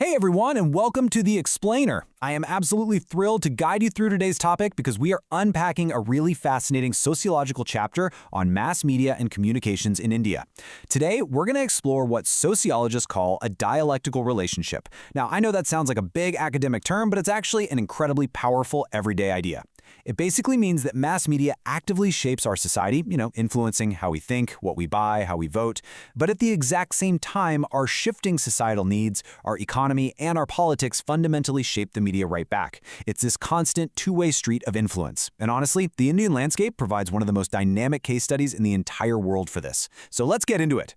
Hey everyone, and welcome to The Explainer. I am absolutely thrilled to guide you through today's topic because we are unpacking a really fascinating sociological chapter on mass media and communications in India. Today, we're going to explore what sociologists call a dialectical relationship. Now, I know that sounds like a big academic term, but it's actually an incredibly powerful everyday idea. It basically means that mass media actively shapes our society, influencing how we think, what we buy, how we vote. But at the exact same time, our shifting societal needs, our economy, and our politics fundamentally shape the media right back. It's this constant two-way street of influence. And honestly, the Indian landscape provides one of the most dynamic case studies in the entire world for this. So let's get into it.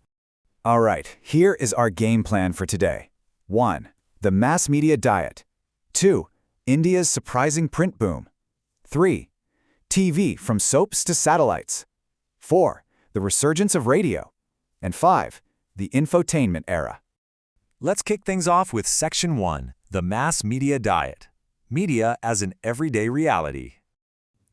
All right, here is our game plan for today. 1. The mass media diet. 2. India's surprising print boom. 3. TV from soaps to satellites. 4. The resurgence of radio. And 5. The infotainment era. Let's kick things off with Section 1, the mass media diet. Media as an everyday reality.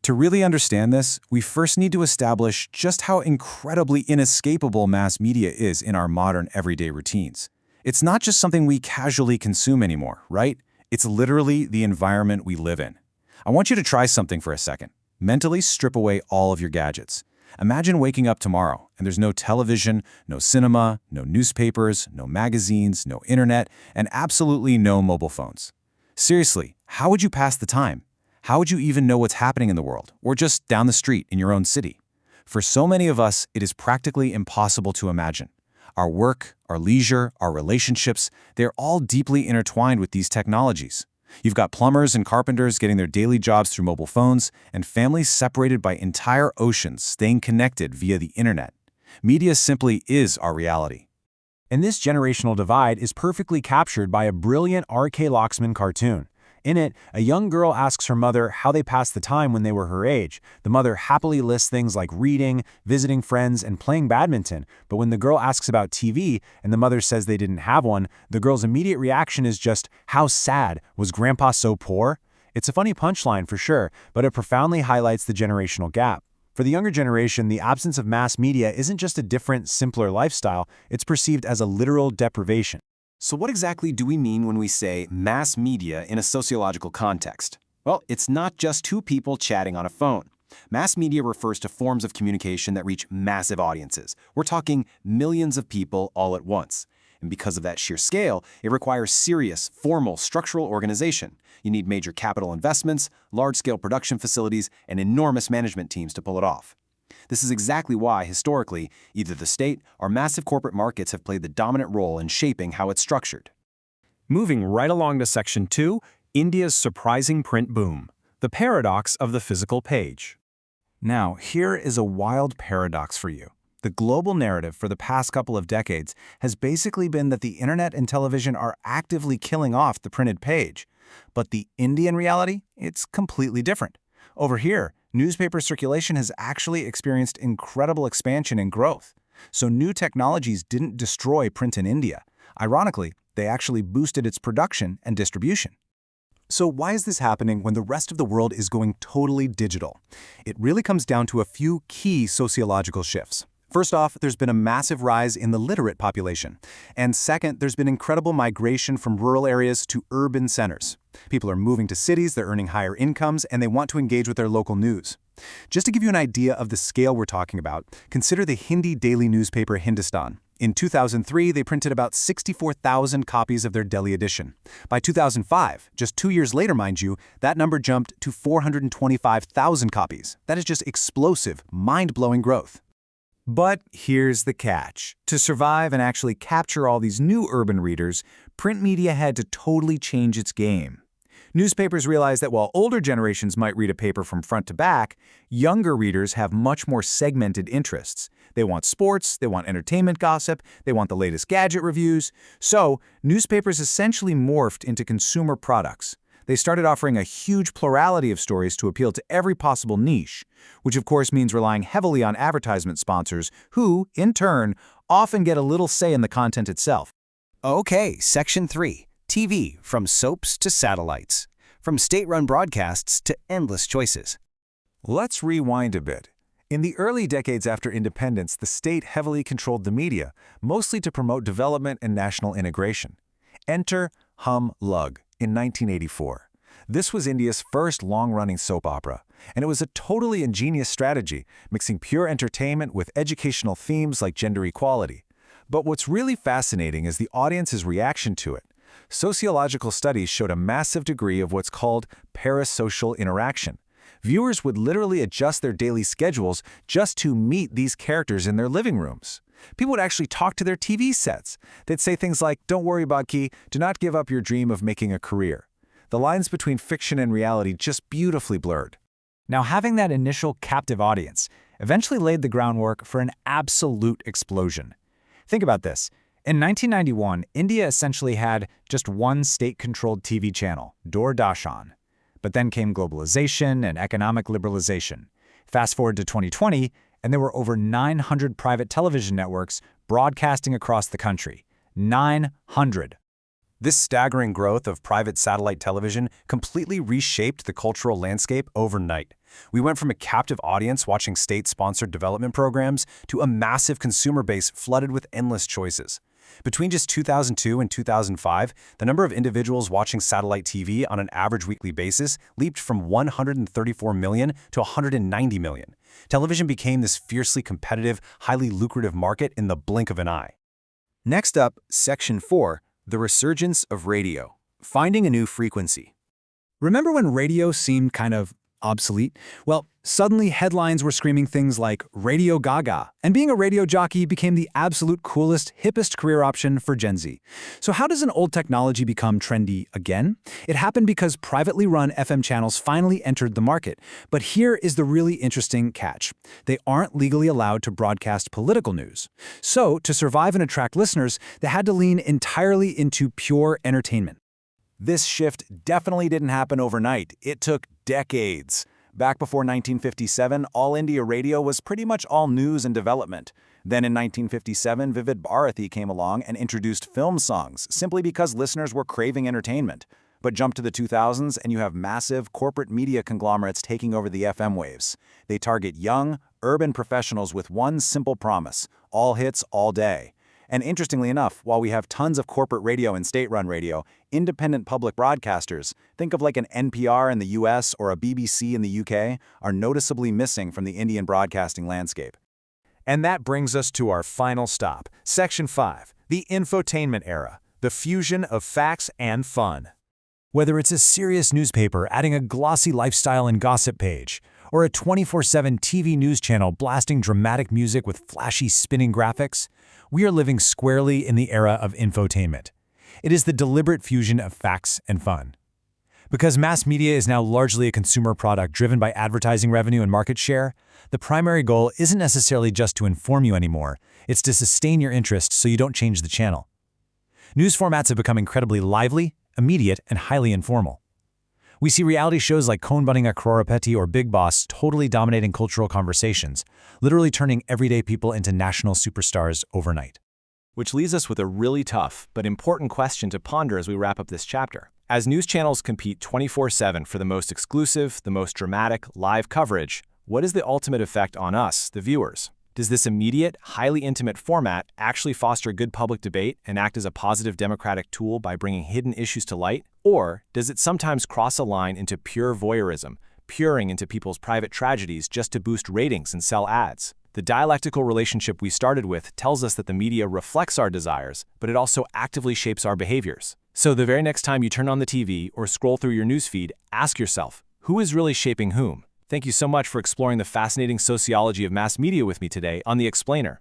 To really understand this, we first need to establish just how incredibly inescapable mass media is in our modern everyday routines. It's not just something we casually consume anymore, right? It's literally the environment we live in. I want you to try something for a second. Mentally strip away all of your gadgets. Imagine waking up tomorrow and there's no television, no cinema, no newspapers, no magazines, no internet, and absolutely no mobile phones. Seriously, how would you pass the time? How would you even know what's happening in the world, or just down the street in your own city? For so many of us, it is practically impossible to imagine. Our work, our leisure, our relationships, they're all deeply intertwined with these technologies. You've got plumbers and carpenters getting their daily jobs through mobile phones, and families separated by entire oceans staying connected via the internet. Media simply is our reality. And this generational divide is perfectly captured by a brilliant R.K. Laxman cartoon. In it, a young girl asks her mother how they passed the time when they were her age. The mother happily lists things like reading, visiting friends, and playing badminton. But when the girl asks about TV and the mother says they didn't have one, the girl's immediate reaction is just, "How sad, was Grandpa so poor?" It's a funny punchline for sure, but it profoundly highlights the generational gap. For the younger generation, the absence of mass media isn't just a different, simpler lifestyle, it's perceived as a literal deprivation. So what exactly do we mean when we say mass media in a sociological context? Well, it's not just two people chatting on a phone. Mass media refers to forms of communication that reach massive audiences. We're talking millions of people all at once. And because of that sheer scale, it requires serious, formal, structural organization. You need major capital investments, large-scale production facilities, and enormous management teams to pull it off. This is exactly why, historically, either the state or massive corporate markets have played the dominant role in shaping how it's structured. Moving right along to Section 2, India's surprising print boom, the paradox of the physical page. Now, here is a wild paradox for you. The global narrative for the past couple of decades has basically been that the internet and television are actively killing off the printed page. But the Indian reality, it's completely different. Over here, newspaper circulation has actually experienced incredible expansion and growth. So new technologies didn't destroy print in India. Ironically, they actually boosted its production and distribution. So why is this happening when the rest of the world is going totally digital? It really comes down to a few key sociological shifts. First off, there's been a massive rise in the literate population. And second, there's been incredible migration from rural areas to urban centers. People are moving to cities, they're earning higher incomes, and they want to engage with their local news. Just to give you an idea of the scale we're talking about, consider the Hindi daily newspaper Hindustan. In 2003, they printed about 64,000 copies of their Delhi edition. By 2005, just 2 years later, mind you, that number jumped to 425,000 copies. That is just explosive, mind-blowing growth. But here's the catch. To survive and actually capture all these new urban readers, print media had to totally change its game. Newspapers realized that while older generations might read a paper from front to back, younger readers have much more segmented interests. They want sports, they want entertainment gossip, they want the latest gadget reviews. So, newspapers essentially morphed into consumer products. They started offering a huge plurality of stories to appeal to every possible niche, which of course means relying heavily on advertisement sponsors who, in turn, often get a little say in the content itself. Okay, Section 3, TV from soaps to satellites, from state-run broadcasts to endless choices. Let's rewind a bit. In the early decades after independence, the state heavily controlled the media, mostly to promote development and national integration. Enter Hum Lug in 1984. This was India's first long-running soap opera, and it was a totally ingenious strategy, mixing pure entertainment with educational themes like gender equality. But what's really fascinating is the audience's reaction to it. Sociological studies showed a massive degree of what's called parasocial interaction. Viewers would literally adjust their daily schedules just to meet these characters in their living rooms. People would actually talk to their TV sets. They'd say things like, "Don't worry, Badki, do not give up your dream of making a career." The lines between fiction and reality just beautifully blurred. Now, having that initial captive audience eventually laid the groundwork for an absolute explosion. Think about this. In 1991, India essentially had just one state-controlled TV channel, Doordarshan. But then came globalization and economic liberalization. Fast forward to 2020, and there were over 900 private television networks broadcasting across the country. 900. This staggering growth of private satellite television completely reshaped the cultural landscape overnight. We went from a captive audience watching state-sponsored development programs to a massive consumer base flooded with endless choices. Between just 2002 and 2005, the number of individuals watching satellite TV on an average weekly basis leaped from 134 million to 190 million. Television became this fiercely competitive, highly lucrative market in the blink of an eye. Next up, Section 4, the resurgence of radio. Finding a new frequency. Remember when radio seemed kind of obsolete? Well, suddenly headlines were screaming things like Radio Gaga, and being a radio jockey became the absolute coolest, hippest career option for Gen Z. So how does an old technology become trendy again? It happened because privately run FM channels finally entered the market. But here is the really interesting catch. They aren't legally allowed to broadcast political news. So, to survive and attract listeners, they had to lean entirely into pure entertainment. This shift definitely didn't happen overnight. It took decades. Back before 1957, All India Radio was pretty much all news and development. Then in 1957, Vivid Bharathi came along and introduced film songs, simply because listeners were craving entertainment. But jump to the 2000s and you have massive corporate media conglomerates taking over the FM waves. They target young, urban professionals with one simple promise: all hits, all day. And interestingly enough, while we have tons of corporate radio and state-run radio, independent public broadcasters, think of like an NPR in the US or a BBC in the UK, are noticeably missing from the Indian broadcasting landscape. And that brings us to our final stop, Section 5, the infotainment era, the fusion of facts and fun. Whether it's a serious newspaper adding a glossy lifestyle and gossip page, or a 24/7 TV news channel blasting dramatic music with flashy spinning graphics, we are living squarely in the era of infotainment. It is the deliberate fusion of facts and fun. Because mass media is now largely a consumer product driven by advertising revenue and market share, the primary goal isn't necessarily just to inform you anymore, it's to sustain your interest so you don't change the channel. News formats have become incredibly lively, immediate, and highly informal. We see reality shows like Kaun Banega Crorepati or Big Boss totally dominating cultural conversations, literally turning everyday people into national superstars overnight. Which leaves us with a really tough but important question to ponder as we wrap up this chapter. As news channels compete 24/7 for the most exclusive, the most dramatic, live coverage, what is the ultimate effect on us, the viewers? Does this immediate, highly intimate format actually foster good public debate and act as a positive democratic tool by bringing hidden issues to light? Or does it sometimes cross a line into pure voyeurism, peering into people's private tragedies just to boost ratings and sell ads? The dialectical relationship we started with tells us that the media reflects our desires, but it also actively shapes our behaviors. So the very next time you turn on the TV or scroll through your newsfeed, ask yourself, who is really shaping whom? Thank you so much for exploring the fascinating sociology of mass media with me today on The Explainer.